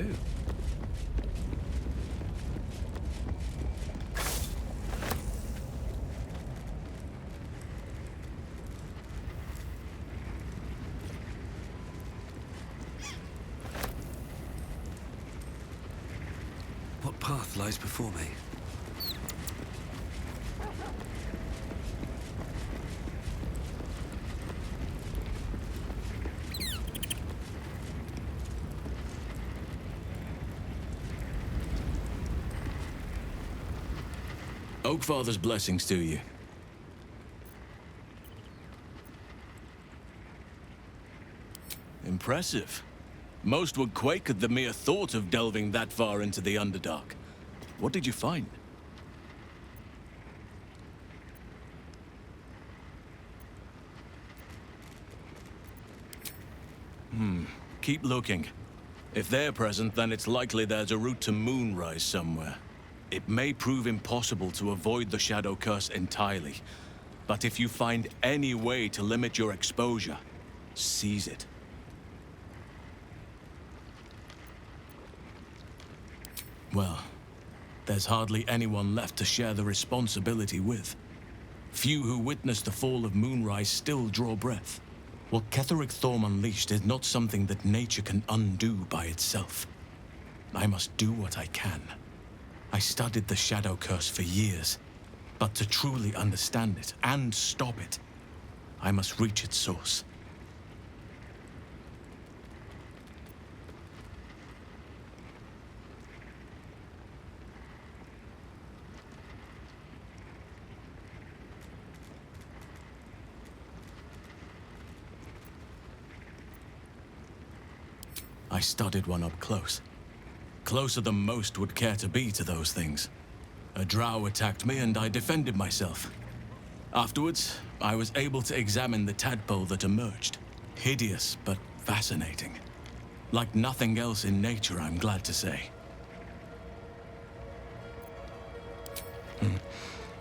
do. What path lies before me? Oakfather's blessings to you. Impressive. Most would quake at the mere thought of delving that far into the Underdark. What did you find? Keep looking. If they're present, then it's likely there's a route to Moonrise somewhere. It may prove impossible to avoid the Shadow Curse entirely, but if you find any way to limit your exposure, seize it. Well, there's hardly anyone left to share the responsibility with. Few who witnessed the fall of Moonrise still draw breath. What Ketheric Thorm unleashed is not something that nature can undo by itself. I must do what I can. I studied the Shadow Curse for years, but to truly understand it and stop it, I must reach its source. I studied one up close. Closer than most would care to be to those things. A drow attacked me and I defended myself. Afterwards, I was able to examine the tadpole that emerged. Hideous, but fascinating. Like nothing else in nature, I'm glad to say.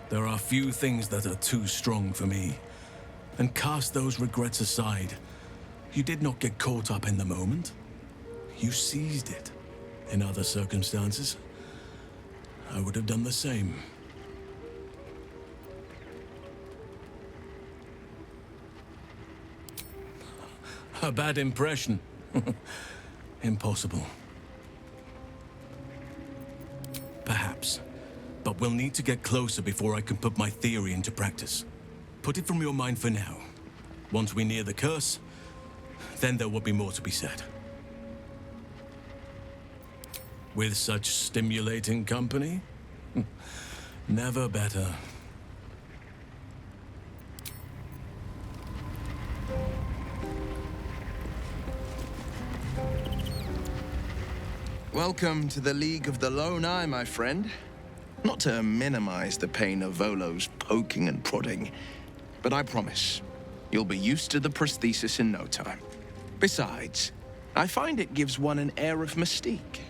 There are few things that are too strong for me. And cast those regrets aside. You did not get caught up in the moment. You seized it. In other circumstances, I would have done the same. A bad impression. Impossible. Perhaps. But we'll need to get closer before I can put my theory into practice. Put it from your mind for now. Once we near the curse, then there will be more to be said. With such stimulating company? Never better. Welcome to the League of the Lone Eye, my friend. Not to minimize the pain of Volo's poking and prodding, but I promise, you'll be used to the prosthesis in no time. Besides, I find it gives one an air of mystique.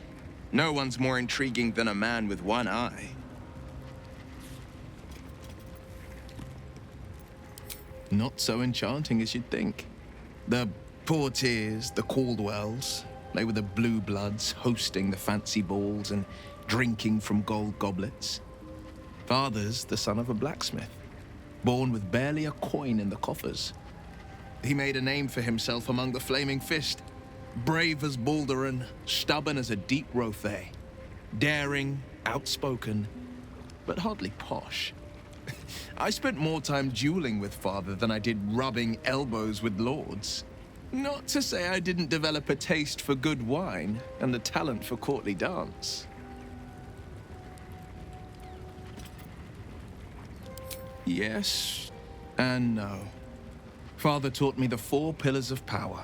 No one's more intriguing than a man with one eye. Not so enchanting as you'd think. The Portiers, the Caldwells, they were the blue bloods hosting the fancy balls and drinking from gold goblets. Father's the son of a blacksmith, born with barely a coin in the coffers. He made a name for himself among the Flaming Fist. Brave as Baldur and stubborn as a deep Rothay. Daring, outspoken, but hardly posh. I spent more time dueling with Father than I did rubbing elbows with lords. Not to say I didn't develop a taste for good wine and a talent for courtly dance. Yes and no. Father taught me the 4 pillars of power.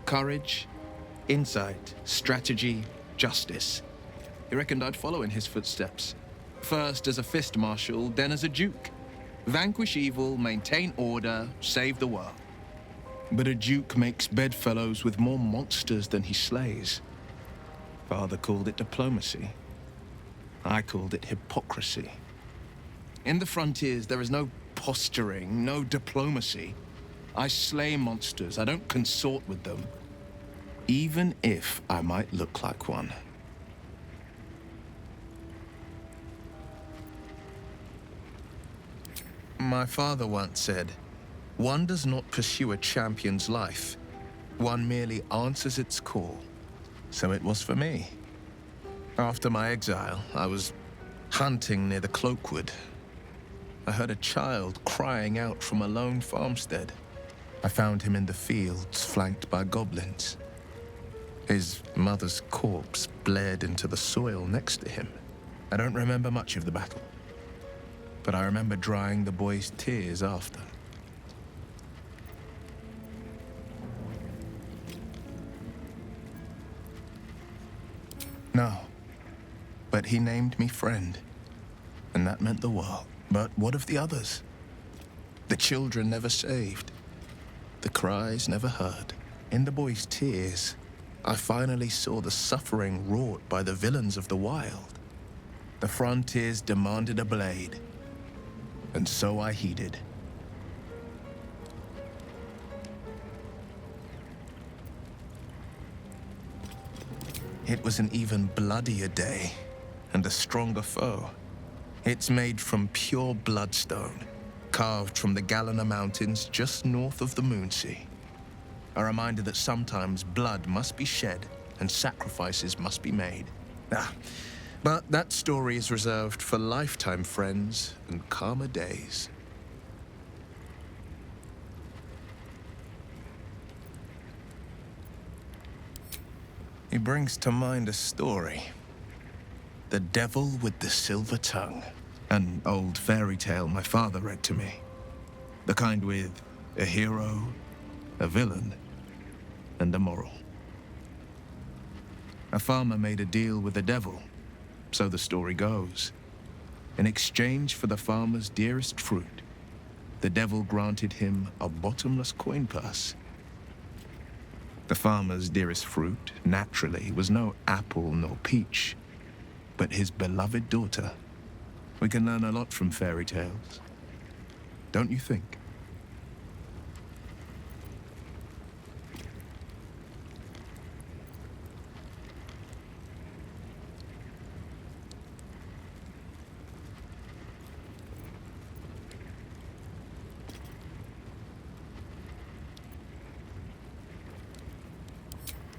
Courage, insight, strategy, justice. He reckoned I'd follow in his footsteps. First as a fist marshal, then as a duke. Vanquish evil, maintain order, save the world. But a duke makes bedfellows with more monsters than he slays. Father called it diplomacy. I called it hypocrisy. In the frontiers, there is no posturing, no diplomacy. I slay monsters, I don't consort with them. even if I might look like one. My father once said, "One does not pursue a champion's life. One merely answers its call." So it was for me. After my exile, I was hunting near the Cloakwood. I heard a child crying out from a lone farmstead. I found him in the fields, flanked by goblins. His mother's corpse bled into the soil next to him. I don't remember much of the battle, but I remember drying the boy's tears after. No, but he named me friend, and that meant the world. But what of the others? The children never saved, the cries never heard. In the boy's tears, I finally saw the suffering wrought by the villains of the wild. The frontiers demanded a blade, and so I heeded. It was an even bloodier day, and a stronger foe. It's made from pure bloodstone, carved from the Galena Mountains just north of the Moonsea. A reminder that sometimes blood must be shed and sacrifices must be made. But that story is reserved for lifetime friends and calmer days. He brings to mind a story. The Devil with the Silver Tongue. An old fairy tale my father read to me. The kind with a hero, a villain, and a moral. A farmer made a deal with the devil, so the story goes. In exchange for the farmer's dearest fruit, the devil granted him a bottomless coin purse. The farmer's dearest fruit, naturally, was no apple nor peach, but his beloved daughter. We can learn a lot from fairy tales, don't you think?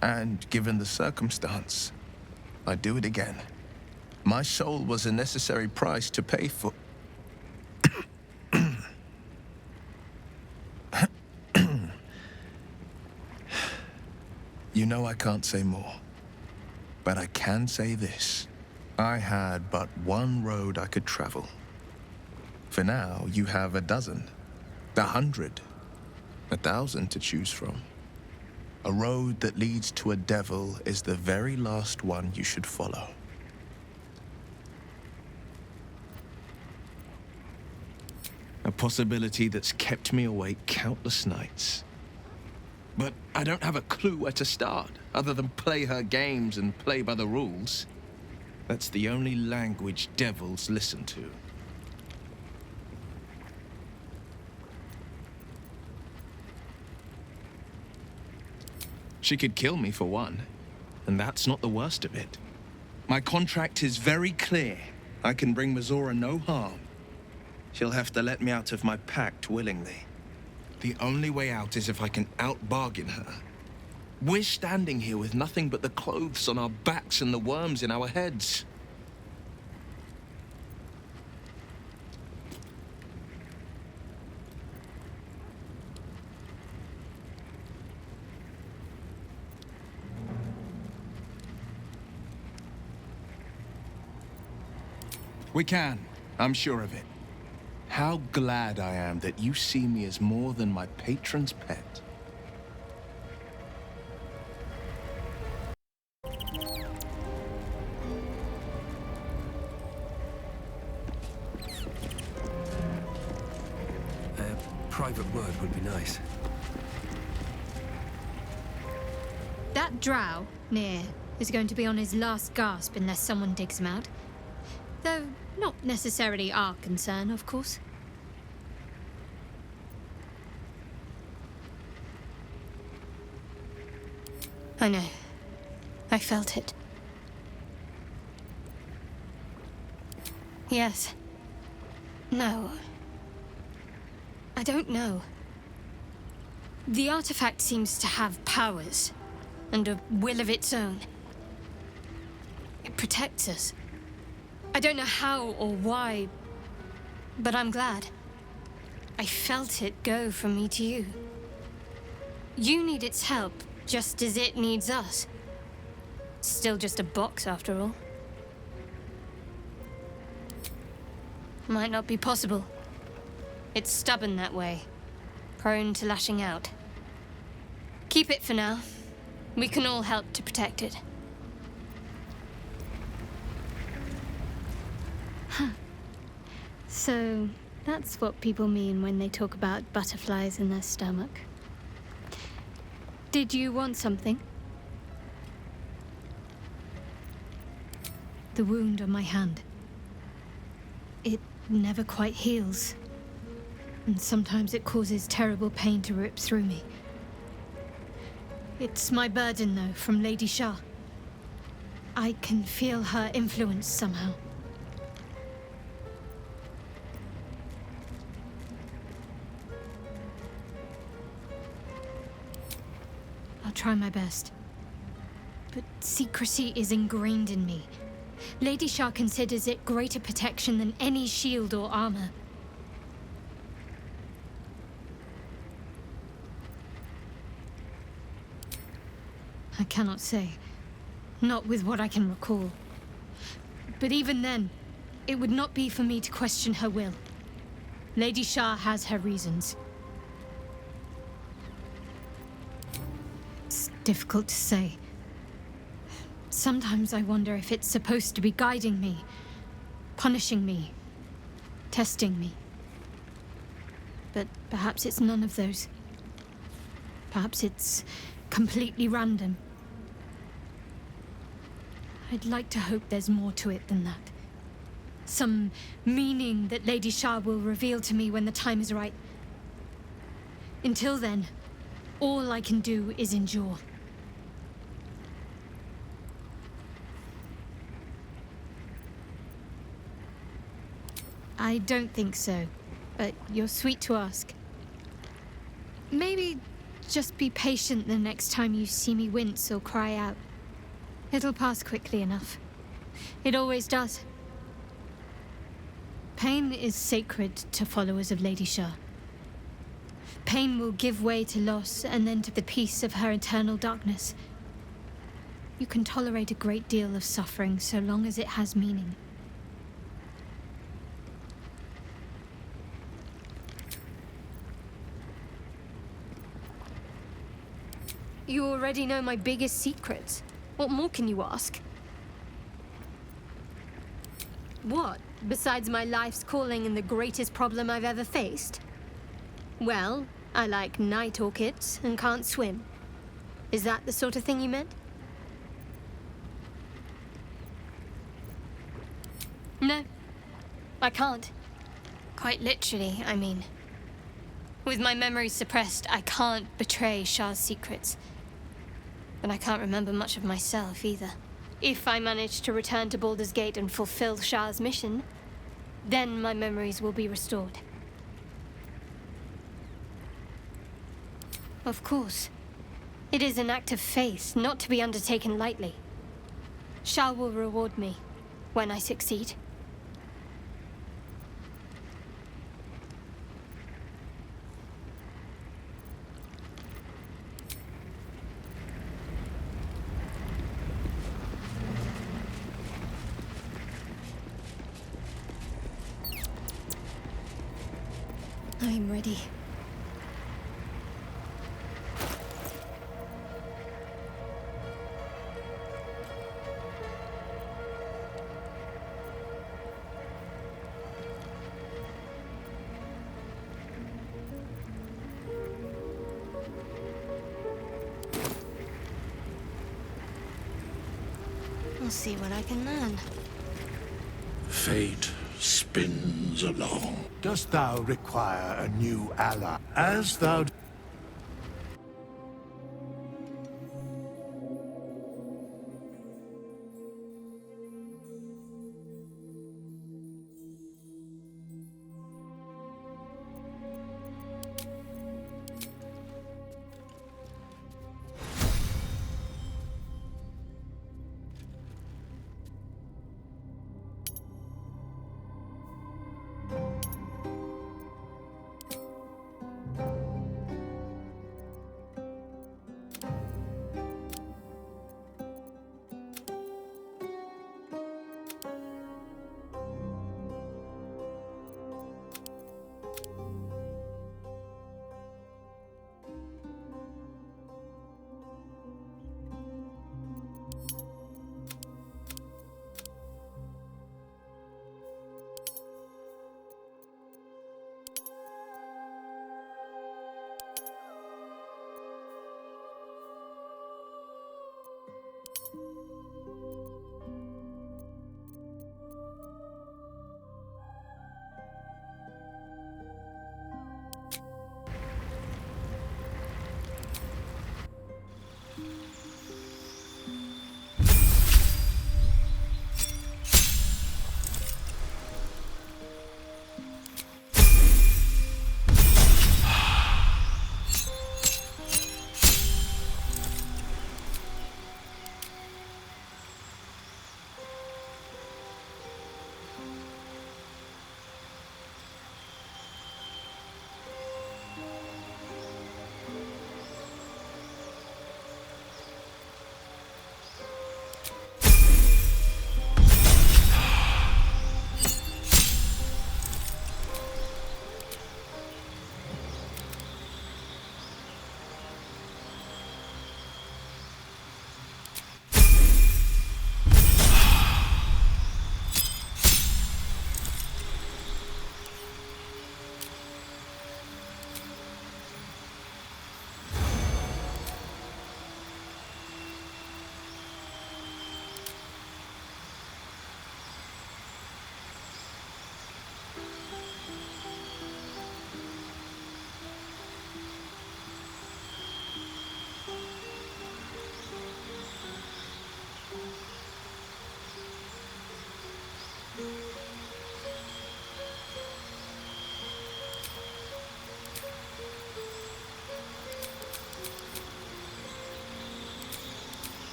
And given the circumstance, I'd do it again. My soul was a necessary price to pay for... You know I can't say more, but I can say this. I had but one road I could travel. For now, you have a dozen, 100, 1,000 to choose from. A road that leads to a devil is the very last one you should follow. A possibility that's kept me awake countless nights. But I don't have a clue where to start, other than play her games and play by the rules. That's the only language devils listen to. She could kill me for one, and that's not the worst of it. My contract is very clear. I can bring Mizora no harm. She'll have to let me out of my pact willingly. The only way out is if I can out-bargain her. We're standing here with nothing but the clothes on our backs and the worms in our heads. We can. I'm sure of it. How glad I am that you see me as more than my patron's pet. A private word would be nice. That drow, near, is going to be on his last gasp unless someone digs him out. Though not necessarily our concern, of course. I know. I felt it. Yes. No. I don't know. The artifact seems to have powers, and a will of its own. It protects us. I don't know how or why, but I'm glad. I felt it go from me to you. You need its help, just as it needs us. It's still just a box, after all. Might not be possible. It's stubborn that way, prone to lashing out. Keep it for now. We can all help to protect it. So, that's what people mean when they talk about butterflies in their stomach. Did you want something? The wound on my hand. It never quite heals. And sometimes it causes terrible pain to rip through me. It's my burden, though, from Lady Shah. I can feel her influence somehow. I'll try my best. But secrecy is ingrained in me. Lady Shah considers it greater protection than any shield or armor. I cannot say. Not with what I can recall. But even then, it would not be for me to question her will. Lady Shah has her reasons. It's difficult to say. Sometimes I wonder if it's supposed to be guiding me, punishing me, testing me. But perhaps it's none of those. Perhaps it's completely random. I'd like to hope there's more to it than that. Some meaning that Lady Shah will reveal to me when the time is right. Until then, all I can do is endure. I don't think so, but you're sweet to ask. Maybe just be patient the next time you see me wince or cry out. It'll pass quickly enough. It always does. Pain is sacred to followers of Lady Shah. Pain will give way to loss and then to the peace of her eternal darkness. You can tolerate a great deal of suffering so long as it has meaning. You already know my biggest secrets. What more can you ask? What, besides my life's calling and the greatest problem I've ever faced? Well, I like night orchids and can't swim. Is that the sort of thing you meant? No, I can't. Quite literally, I mean. With my memory suppressed, I can't betray Shah's secrets. But I can't remember much of myself, either. If I manage to return to Baldur's Gate and fulfill Shah's mission, then my memories will be restored. Of course. It is an act of faith, not to be undertaken lightly. Shah will reward me when I succeed. I'm ready. I'll see what I can learn. Fate spins along. Dost thou require a new ally? As thou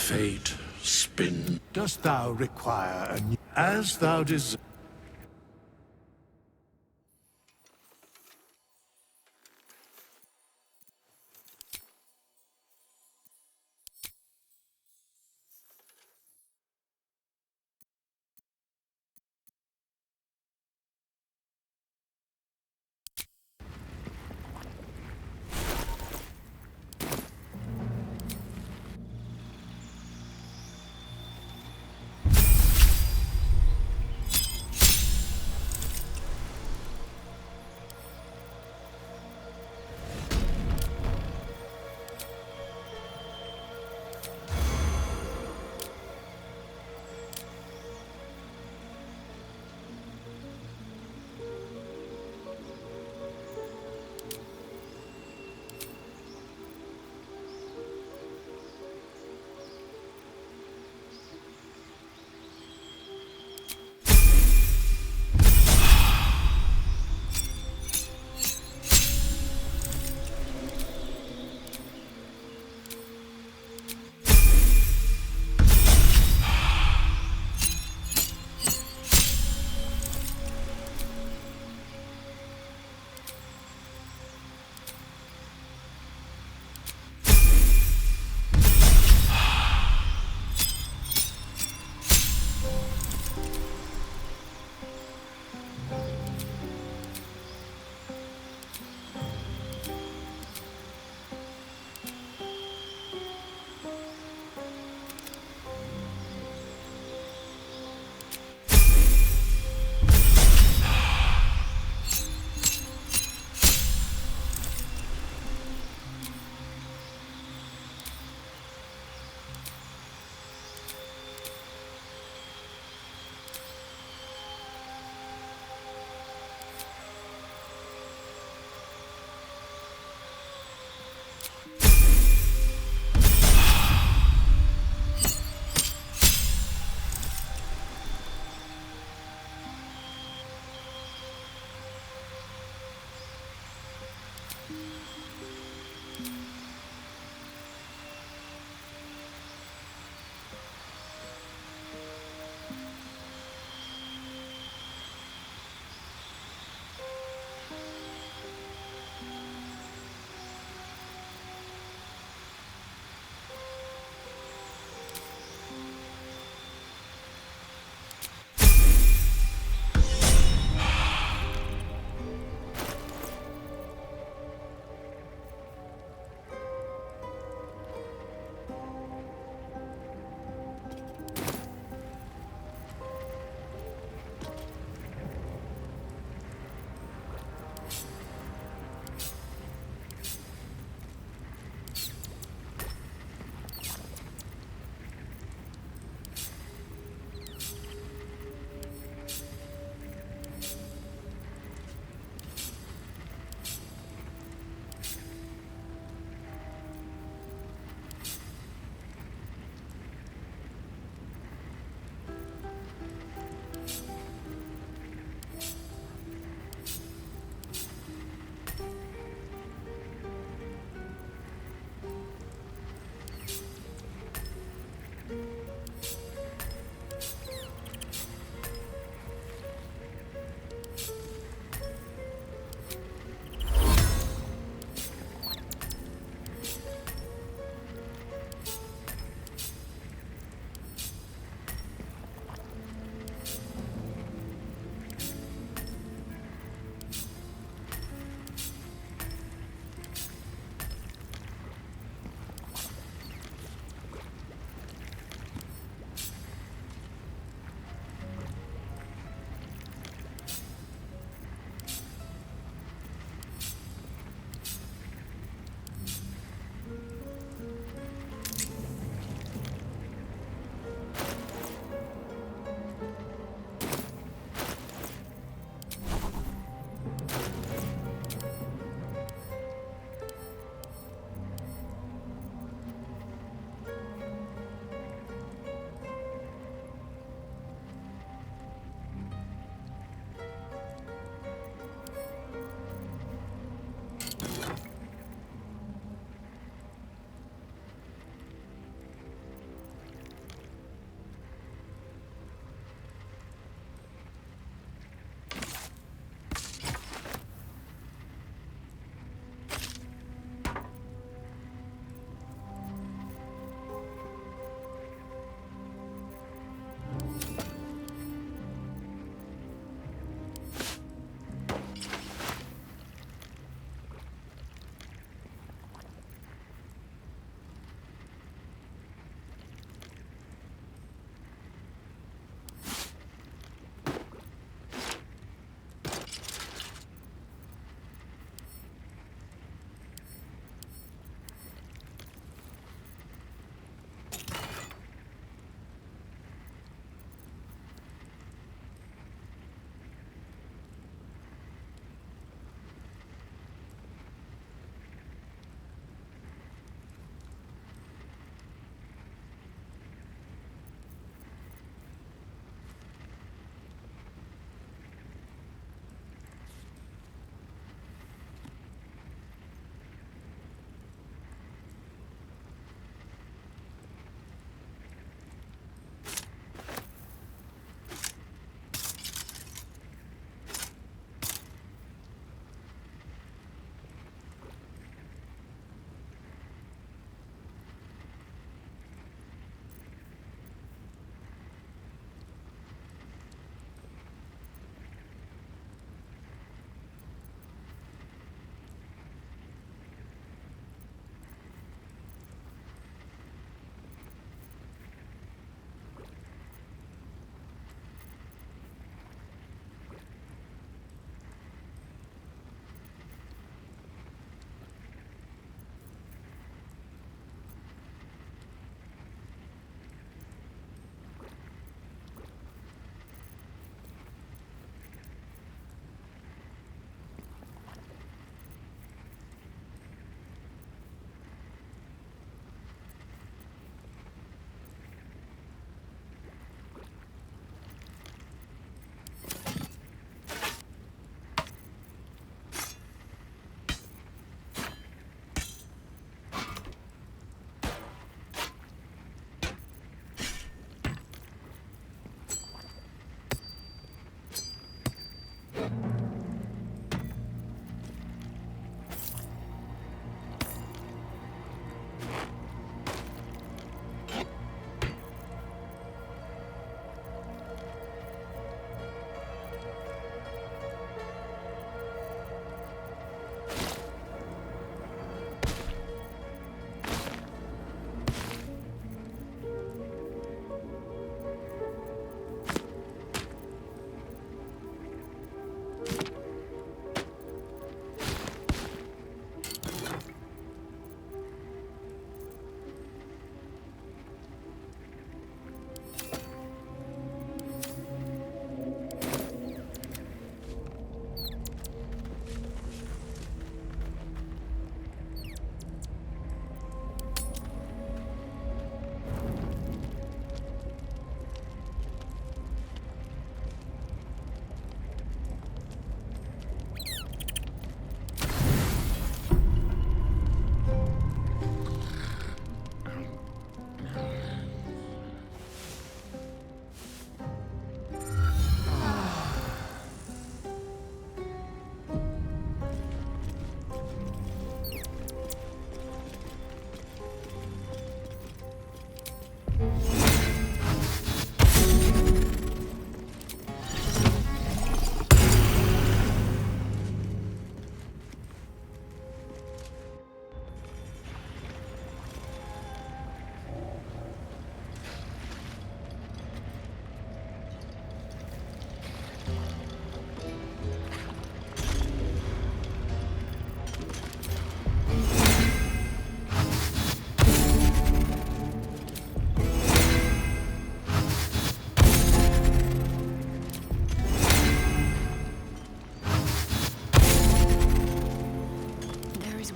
fate spin. Dost thou require a new... As thou desires.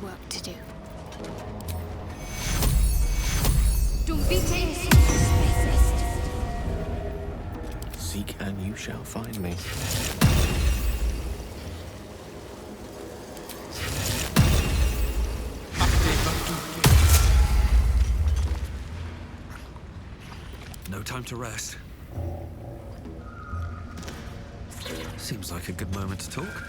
work to do. Don't be taken. Seek and you shall find me. No time to rest. Seems like a good moment to talk.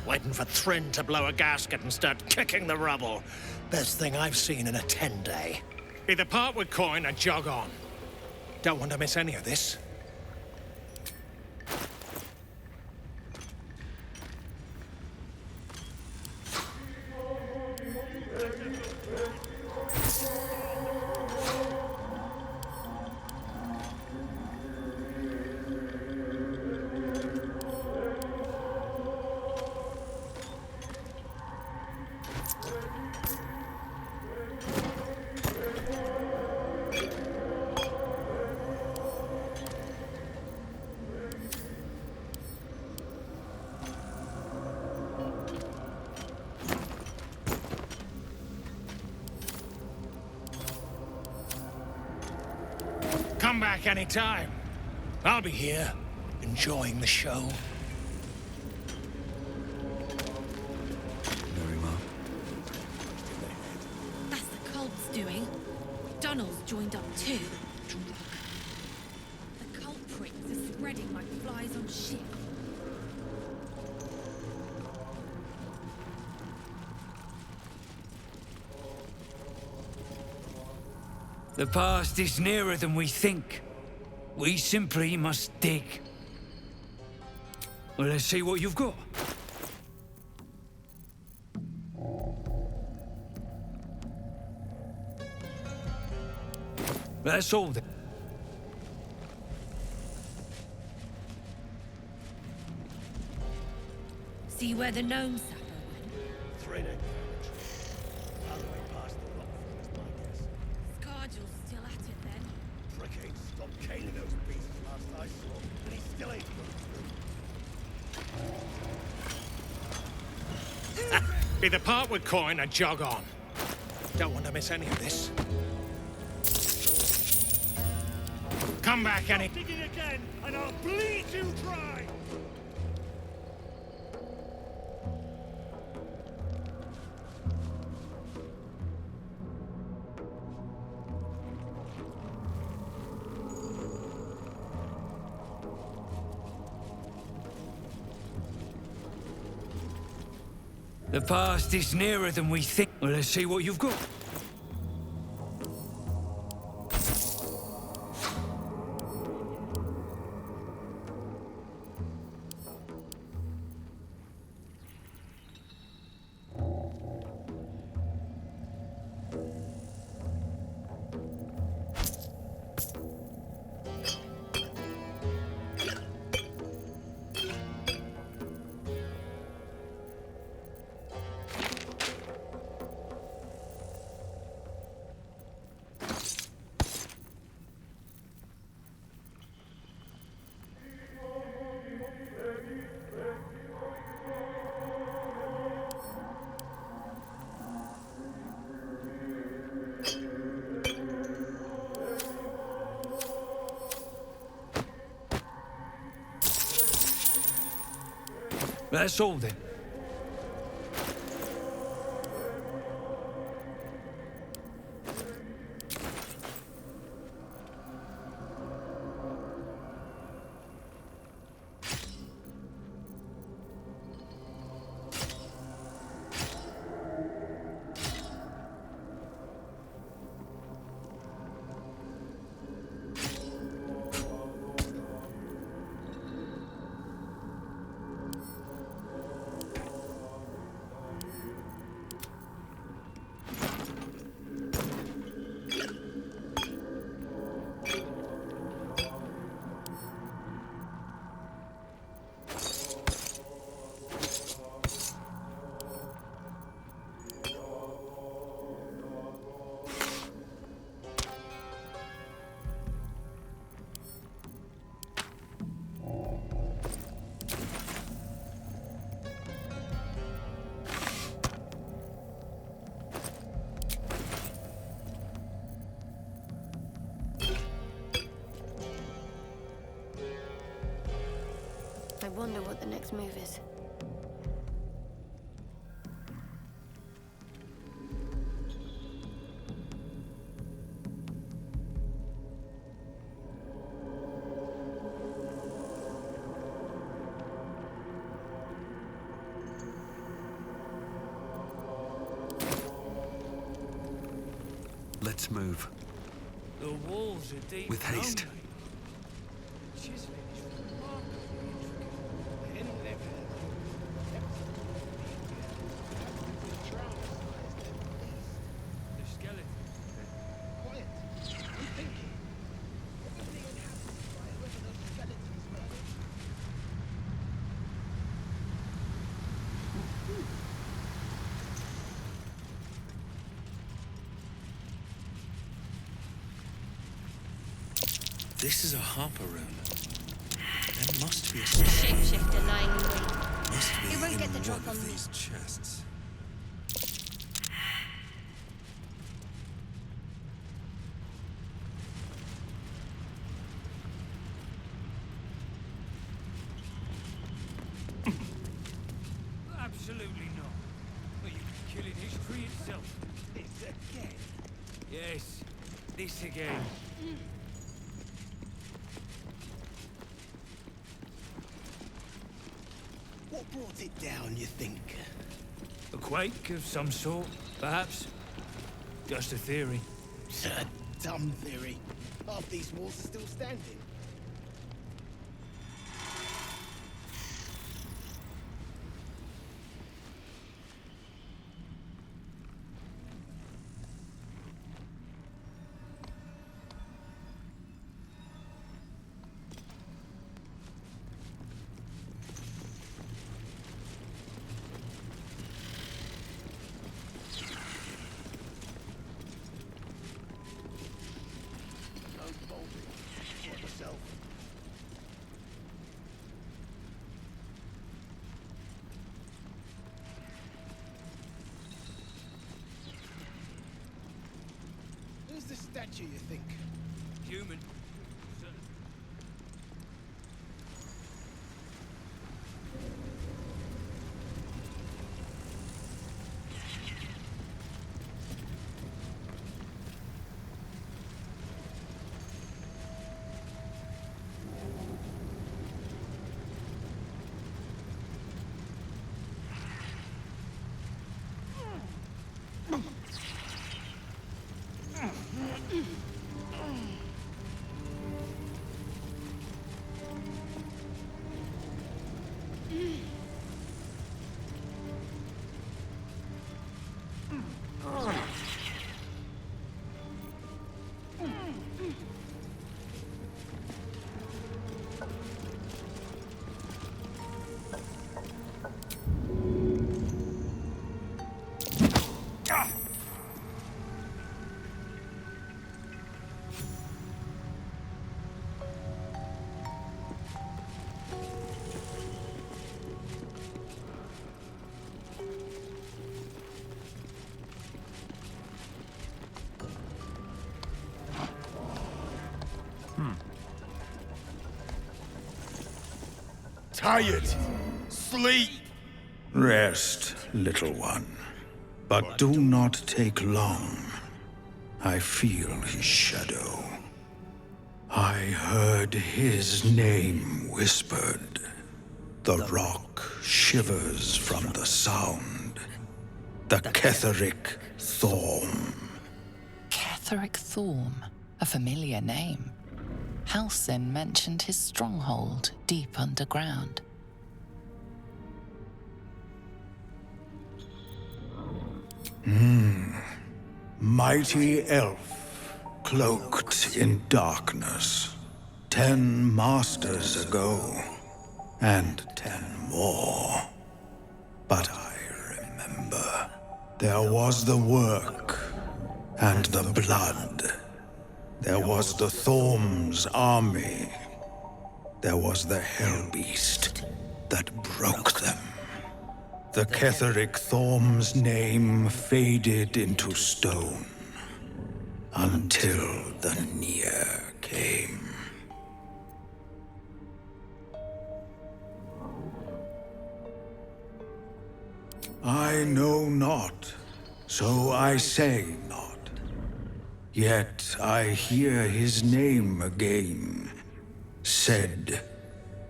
Waiting for Thryn to blow a gasket and start kicking the rubble. Best thing I've seen in a 10-day. Either part with coin or jog on. Don't want to miss any of this. Come back anytime. I'll be here, enjoying the show. Very well. That's the cult's doing. Donald's joined up too. The culprits are spreading like flies on shit. The past is nearer than we think. We simply must dig. Well, let's see what you've got. That's all then. See where the gnome sapper went? All the way past the rock is my guess. Scargill's still at it then. Frick ain't stopped caning those beasts last I saw, and he still ain't gone through. Either part with coin or jog on. Don't want to miss any of this. Come back any... Digging again, and I'll bleed you dry! The past is nearer than we think. Well, let's see what you've got. That's all then. I wonder what the next move is. Let's move. The walls are deep. With haste. lonely. Chiseling is remarkably intricate. The skeleton. This is a harper rune. There must be a Shapeshifter lying in wait. Must be It won't in get the drop one on of me. these chests. Absolutely not. Well, you could kill in history itself. This again? Yes, this again. What brought it down, you think? A quake of some sort, perhaps? Just a theory. A dumb theory. Half these walls are still standing. Who's the statue, you think? Human. Tired. Sleep. Rest, little one. But do not take long. I feel his shadow. I heard his name whispered. The rock shivers from the sound. The Ketheric Thorm. Ketheric Thorm, a familiar name. Halsin mentioned his stronghold deep underground. Mighty elf, cloaked in darkness. 10 masters ago, and 10 more. But I remember, there was the work, and the blood. There was the Thorm's army. There was the Hellbeast that broke them. The Ketheric Thorm's name faded into stone until the Near came. I know not, so I say not. Yet I hear his name again, said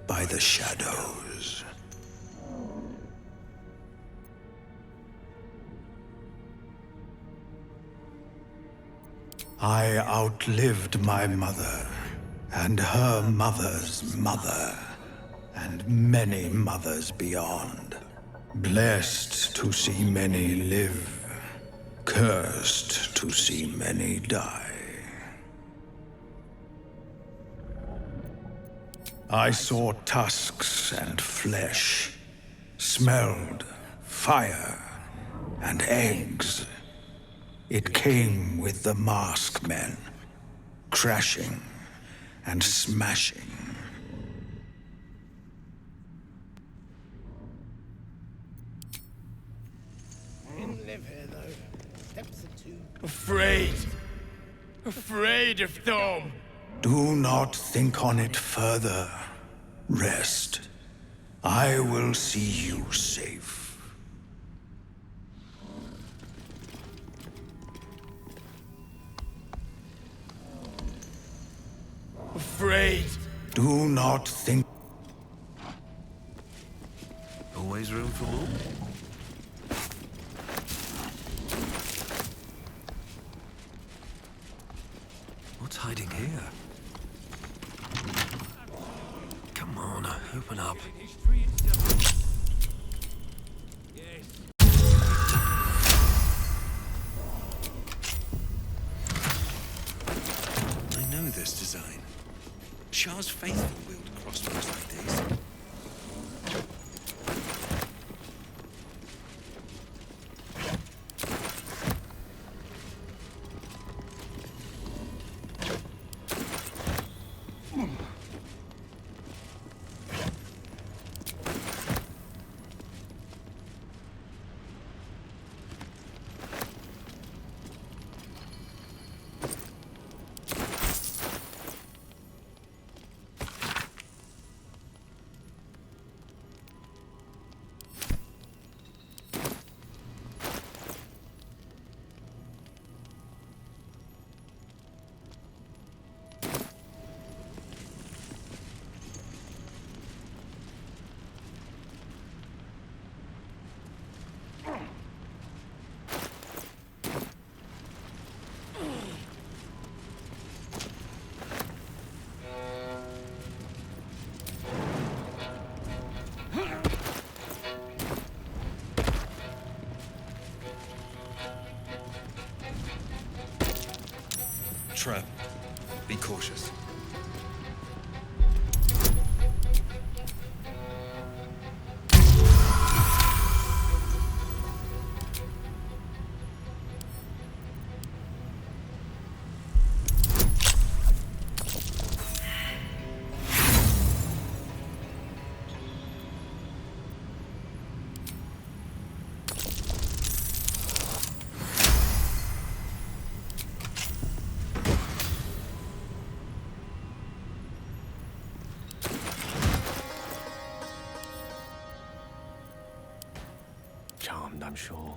by the shadows. I outlived my mother, and her mother's mother, and many mothers beyond. Blessed to see many live, cursed to see many die. I saw tusks and flesh, smelled fire and eggs. It came with the masked men, crashing and smashing. Didn't live here, though. Steps are too... Afraid of Thorm. Do not think on it further. Rest. I will see you safe. Afraid. Do not think. Always room for more? What's hiding here? Come on, open up. I know this design. Shah's faithful wield crossbows like these. Trap. Be cautious. Charmed, I'm sure.